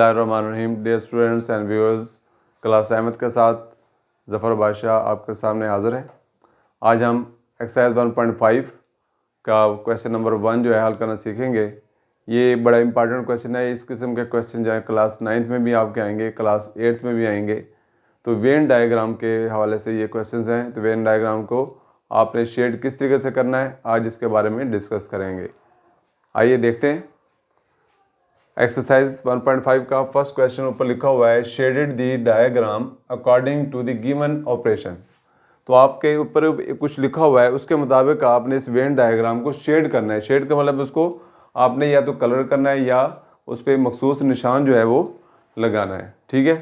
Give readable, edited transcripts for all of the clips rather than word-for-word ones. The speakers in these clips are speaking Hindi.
बिस्मिल्लाहिर्रहमानिर्रहीम। Dear students and viewers, class Ahmed के साथ ज़फ़र बादशाह आपके सामने हाज़िर है। आज हम एक्सरसाइज 1.5 का क्वेश्चन नंबर 1 जो है हल करना सीखेंगे। ये बड़ा इंपॉर्टेंट क्वेश्चन है। इस किस्म के क्वेश्चन जो है क्लास 9th में भी आपके आएंगे, क्लास 8th में भी आएंगे। तो वेन डायग्राम के हवाले से ये क्वेश्चन हैं। तो वेन डायग्राम को आपने शेड किस तरीके से करना है, आज इसके बारे में डिस्कस करेंगे। आइए देखते हैं। एक्सरसाइज 1.5 का फर्स्ट क्वेश्चन ऊपर लिखा हुआ है, shaded the diagram according to the given operation. तो आपके ऊपर कुछ लिखा हुआ है, उसके मुताबिक आपने इस वेन डायग्राम को शेड करना है। शेड का मतलब उसको आपने या तो कलर करना है या उस पर मखसूस निशान जो है वो लगाना है। ठीक है,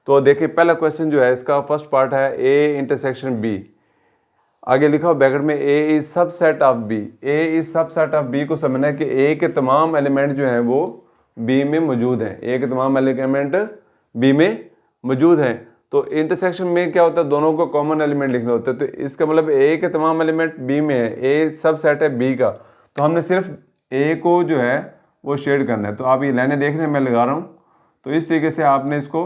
तो देखिए पहला क्वेश्चन जो है इसका फर्स्ट पार्ट है ए इंटरसेक्शन बी। आगे लिखा हुआ ब्रैकेट में A is subset of B. A is subset of B को समझना है कि ए के तमाम एलिमेंट जो हैं वो बी में मौजूद हैं। ए के तमाम एलिमेंट बी में मौजूद हैं। तो इंटरसेक्शन में क्या होता है, दोनों को कॉमन एलिमेंट लिखने होते हैं। तो इसका मतलब ए के तमाम एलिमेंट बी में है, ए सबसेट है बी का। तो हमने सिर्फ ए को जो है वो शेड करना है। तो आप ये लाइनें देख रहे हैं, मैं लगा रहा हूँ। तो इस तरीके से आपने इसको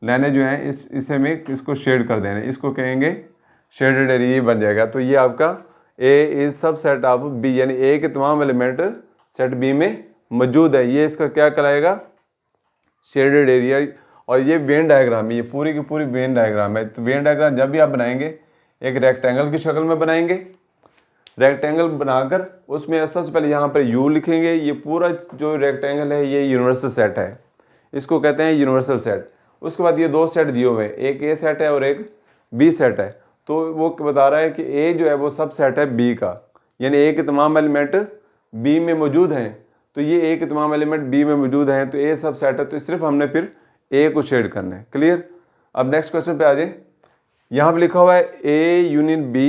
लाइनें जो हैं इसे में इसको शेड कर देना है। इसको कहेंगे शेडेड एरिया, ये बन जाएगा। तो ये आपका ए इज सबसेट ऑफ बी, यानी ए के तमाम एलिमेंट सेट बी में मौजूद है। ये इसका क्या कहलाएगा, शेडेड एरिया। और ये वेन डायग्राम है, ये पूरी की पूरी वेन डायग्राम है। तो वेन डायग्राम जब भी आप बनाएंगे एक रेक्टेंगल की शक्ल में बनाएंगे। रेक्टेंगल बनाकर उसमें सबसे पहले यहाँ पर यू लिखेंगे। ये पूरा जो रेक्टेंगल है ये यूनिवर्सल सेट है, इसको कहते हैं यूनिवर्सल सेट। उसके बाद ये दो सेट दिए हुए हैं, एक ए सेट है और एक बी सेट है। तो वो बता रहा है कि ए जो है वो सब सेट है बी का, यानी ए के तमाम एलिमेंट बी में मौजूद हैं। तो ये ए के तमाम एलिमेंट बी में मौजूद हैं, तो ए सब सेट है। तो सिर्फ हमने फिर ए को शेड करना है। क्लियर। अब नेक्स्ट क्वेश्चन पे आ जाए। यहाँ पे लिखा हुआ है ए यूनियन बी,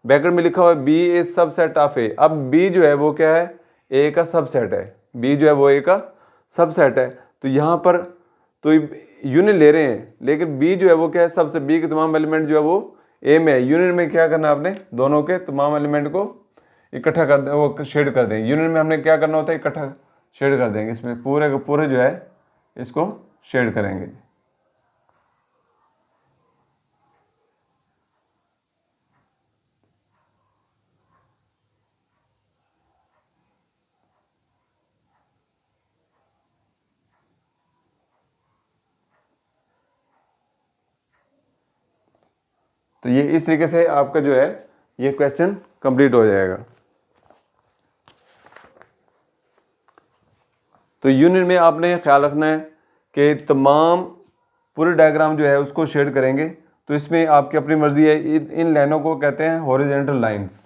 ब्रैकेट में लिखा हुआ है बी इज सब सेट ऑफ ए। अब बी जो है वो क्या है, ए का सब सेट है। बी जो है वो ए का सब सेट है। तो यहाँ पर तो यूनियन ले रहे हैं, लेकिन बी जो है वो क्या है, सबसे बी के तमाम एलिमेंट जो है वो ए में है। यूनियन में क्या करना है, आपने दोनों के तमाम एलिमेंट को इकट्ठा कर दे, वो शेड कर देंगे। यूनियन में हमने क्या करना होता है, इकट्ठा शेड कर देंगे। इसमें पूरे के पूरे जो है इसको शेड करेंगे। तो ये इस तरीके से आपका जो है ये क्वेश्चन कंप्लीट हो जाएगा। तो यूनियन में आपने ख्याल रखना है कि तमाम पूरे डायग्राम जो है उसको शेड करेंगे। तो इसमें आपकी अपनी मर्जी है। इन लाइनों को कहते हैं हॉरिजॉन्टल लाइंस।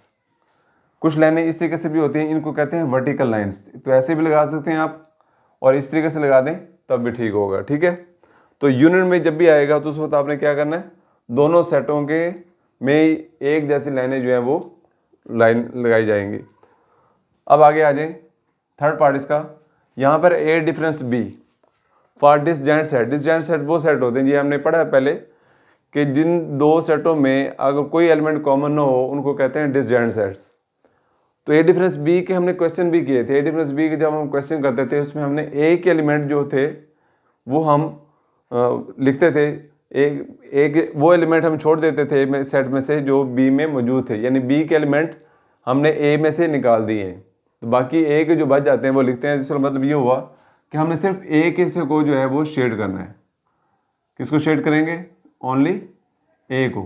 कुछ लाइनें इस तरीके से भी होती हैं, इनको कहते हैं वर्टिकल लाइंस। तो ऐसे भी लगा सकते हैं आप, और इस तरीके से लगा दें तब भी ठीक होगा। ठीक है। तो यूनियन में जब भी आएगा तो उस वक्त आपने क्या करना है, दोनों सेटों के में एक जैसी लाइनें जो है वो लाइन लगाई जाएंगी। अब आगे आ जाए थर्ड पार्ट इसका। यहाँ पर A difference B for disjoint set. Disjoint set वो सेट होते हैं, ये हमने पढ़ा है पहले, कि जिन दो सेटों में अगर कोई एलिमेंट कॉमन ना हो उनको कहते हैं डिसजॉइंट सेट्स। तो ए डिफरेंस बी के हमने क्वेश्चन भी किए थे। ए डिफरेंस बी के जब हम क्वेश्चन करते थे उसमें हमने ए के एलिमेंट जो थे वो हम लिखते थे, एक वो एलिमेंट हम छोड़ देते थे सेट में से जो बी में मौजूद थे, यानी बी के एलिमेंट हमने ए में से निकाल दिए हैं। तो बाकी ए के जो बच जाते हैं वो लिखते हैं। जिसका मतलब ये हुआ कि हमने सिर्फ ए के से को जो है वो शेड करना है। किसको शेड करेंगे, ओनली ए को।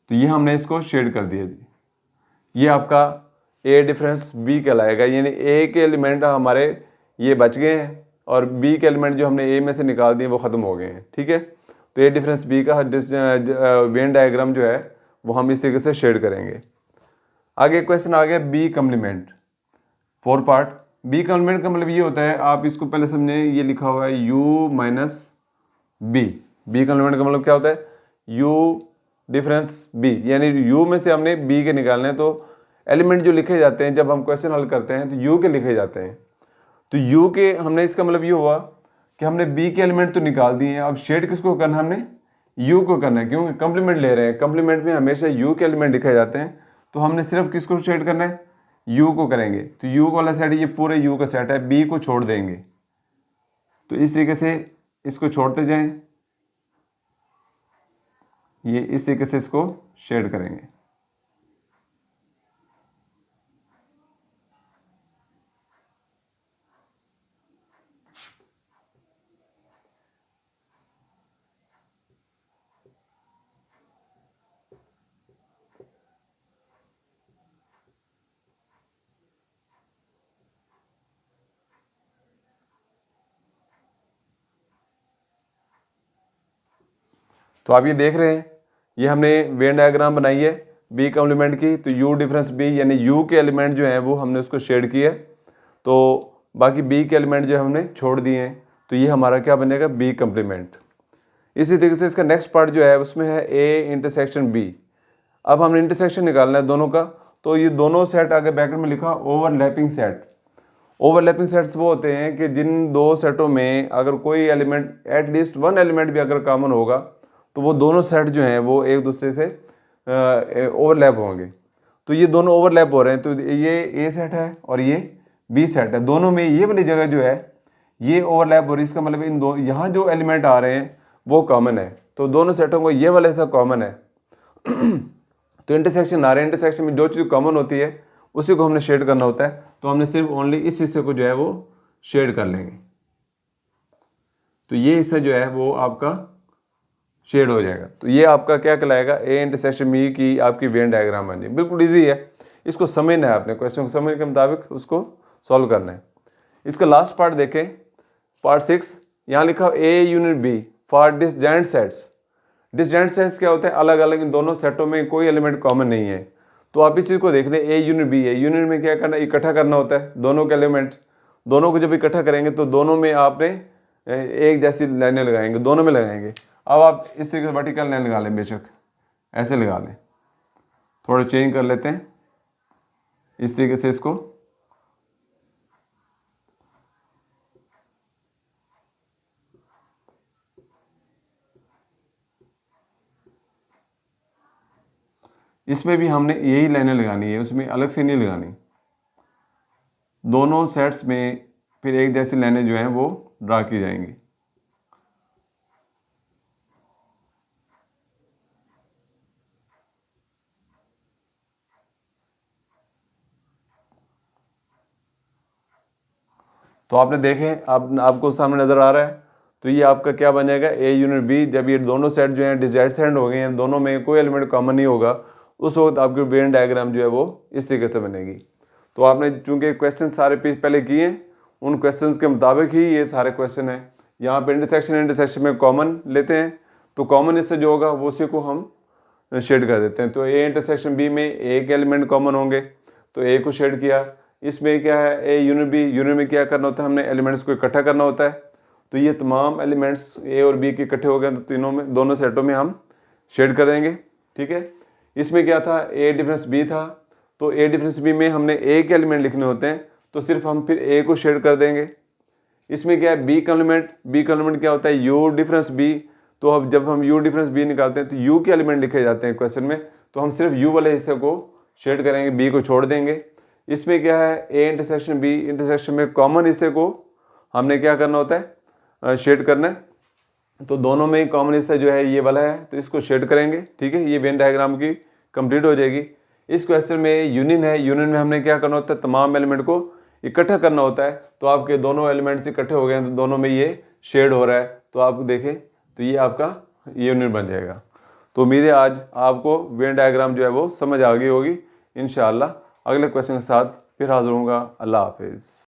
तो ये हमने इसको शेड कर दिया जी। ये आपका ए डिफरेंस बी कहलाएगा, यानी ए के एलिमेंट हमारे ये बच गए हैं और बी के एलिमेंट जो हमने ए में से निकाल दिए वो ख़त्म हो गए हैं। ठीक है। तो ए डिफरेंस बी का वेन डायग्राम जो है वो हम इस तरीके से शेड करेंगे। आगे क्वेश्चन आ गया B complement, four part. B complement का मतलब ये होता है, आप इसको पहले समझें, ये लिखा हुआ है U minus B. B complement का मतलब क्या होता है, यू डिफरेंस बी, यानी यू में से हमने बी के निकालने हैं। तो एलिमेंट जो लिखे जाते हैं जब हम क्वेश्चन हल करते हैं तो यू के लिखे जाते हैं। तो यू के हमने, इसका मतलब ये हुआ कि हमने बी के एलिमेंट तो निकाल दिए हैं। अब शेड किसको करना है, हमने यू को करना है, क्योंकि कम्प्लीमेंट ले रहे हैं। कम्प्लीमेंट में हमेशा यू के एलिमेंट लिखे जाते हैं। तो हमने सिर्फ किसको शेड करना है, यू को करेंगे तो यू वाला सेट ये पूरे यू का सेट है, बी को छोड़ देंगे। तो इस तरीके से इसको छोड़ते जाएं, ये इस तरीके से इसको शेड करेंगे। तो आप ये देख रहे हैं, ये हमने वेन डायग्राम बनाई है बी कॉम्प्लीमेंट की। तो यू डिफरेंस बी यानी यू के एलिमेंट जो हैं वो हमने उसको शेड किया, तो बाकी बी के एलिमेंट जो हमने छोड़ दिए हैं। तो ये हमारा क्या बनेगा, बी कॉम्प्लीमेंट। इसी तरीके से इसका नेक्स्ट पार्ट जो है उसमें है ए इंटरसेक्शन बी। अब हमने इंटरसेक्शन निकालना है दोनों का। तो ये दोनों सेट आगे ब्रैकेट में लिखा ओवरलैपिंग सेट। ओवरलैपिंग सेट्स वो होते हैं कि जिन दो सेटों में अगर कोई एलिमेंट एटलीस्ट वन एलिमेंट भी अगर कॉमन होगा तो वो दोनों सेट जो हैं वो एक दूसरे से ओवरलैप होंगे। तो ये दोनों ओवरलैप हो रहे हैं, तो ये ए सेट है और ये बी सेट है, दोनों में ये वाली जगह जो है ये ओवरलैप हो रही है। इसका मतलब इन दो यहाँ जो एलिमेंट आ रहे हैं वो कॉमन है, तो दोनों सेटों को ये वाला हिस्सा कॉमन है। तो इंटरसेक्शन आ रहे हैं, इंटरसेक्शन में जो चीज़ कॉमन होती है उसी को हमने शेड करना होता है। तो हमने सिर्फ ओनली इस हिस्से को जो है वो शेड कर लेंगे। तो ये हिस्सा जो है वो आपका शेड हो जाएगा। तो ये आपका क्या कहलाएगा, ए इंटरसेक्शन बी की आपकी वेन डायग्राम बन जाएगी। बिल्कुल ईजी है, इसको समझना है आपने, क्वेश्चन को समझने के मुताबिक उसको सॉल्व करना है। इसका लास्ट पार्ट देखें, पार्ट 6, यहाँ लिखा A union B for disjoint sets. Disjoint sets क्या होते हैं, अलग अलग, इन दोनों सेटों में कोई एलिमेंट कॉमन नहीं है। तो आप इस चीज़ को देख लें, ए यूनिट बी है, यूनिट में क्या करना, इकट्ठा करना होता है दोनों के एलिमेंट। दोनों को जब इकट्ठा करेंगे तो दोनों में आपने एक जैसी लाइनें लगाएंगे, दोनों में लगाएंगे। अब आप इस तरीके से वर्टिकल लाइन लगा लें, बेशक ऐसे लगा लें, थोड़ा चेंज कर लेते हैं इस तरीके से इसको। इसमें भी हमने यही लाइनें लगानी है, उसमें अलग से नहीं लगानी। दोनों सेट्स में फिर एक जैसी लाइनें जो हैं वो ड्रा की जाएंगी। तो आपने देखें, आपको सामने नज़र आ रहा है। तो ये आपका क्या बन जाएगा, ए यूनिट बी। जब ये दोनों सेट जो हैं डिसजॉइंट सेट हो गए हैं, दोनों में कोई एलिमेंट कॉमन नहीं होगा, उस वक्त आपकी वेन डायग्राम जो है वो इस तरीके से बनेगी। तो आपने चूंकि क्वेश्चन सारे पहले किए हैं, उन क्वेश्चन के मुताबिक ही ये सारे क्वेश्चन हैं। यहाँ पे इंटरसेक्शन में कॉमन लेते हैं, तो कॉमन इससे जो होगा वो उसी को हम शेड कर देते हैं। तो ए इंटरसेक्शन बी में एक एलिमेंट कॉमन होंगे, तो ए को शेड किया। इसमें क्या है, ए यूनिट बी, यूनिट में क्या करना होता है, हमने एलिमेंट्स को इकट्ठा करना होता है। तो ये तमाम एलिमेंट्स ए और बी के इकट्ठे हो गए, तो तीनों में, दोनों सेटों में हम शेड कर देंगे। ठीक है, इसमें क्या था, ए डिफरेंस बी था, तो ए डिफरेंस बी में हमने ए के एलिमेंट लिखने होते हैं, तो सिर्फ हम फिर ए को शेड कर देंगे। इसमें क्या है, बी कॉम्प्लीमेंट, बी कॉम्प्लीमेंट क्या होता है, यू डिफरेंस बी। तो अब जब हम यू डिफरेंस बी निकालते हैं तो यू के एलिमेंट लिखे जाते हैं क्वेश्चन में, तो हम सिर्फ यू वाले हिस्से को शेड करेंगे, बी को छोड़ देंगे। इसमें क्या है, ए इंटरसेक्शन बी, इंटरसेक्शन में कॉमन हिस्से को हमने क्या करना होता है, शेड करना है। तो दोनों में ही कॉमन हिस्सा जो है ये वाला है, तो इसको शेड करेंगे। ठीक है, ये वेन डायग्राम की कंप्लीट हो जाएगी। इस क्वेश्चन में यूनियन है, यूनियन में हमने क्या करना होता है, तमाम एलिमेंट को इकट्ठा करना होता है। तो आपके दोनों एलिमेंट्स इकट्ठे हो गए हैं, तो दोनों में ये शेड हो रहा है। तो आप देखें तो ये आपका यूनियन बन जाएगा। तो उम्मीद है आज आपको वेन डायग्राम जो है वो समझ आ गई होगी। इंशाअल्लाह अगले क्वेश्चन के साथ फिर हाजिर होऊंगा। अल्लाह हाफिज़।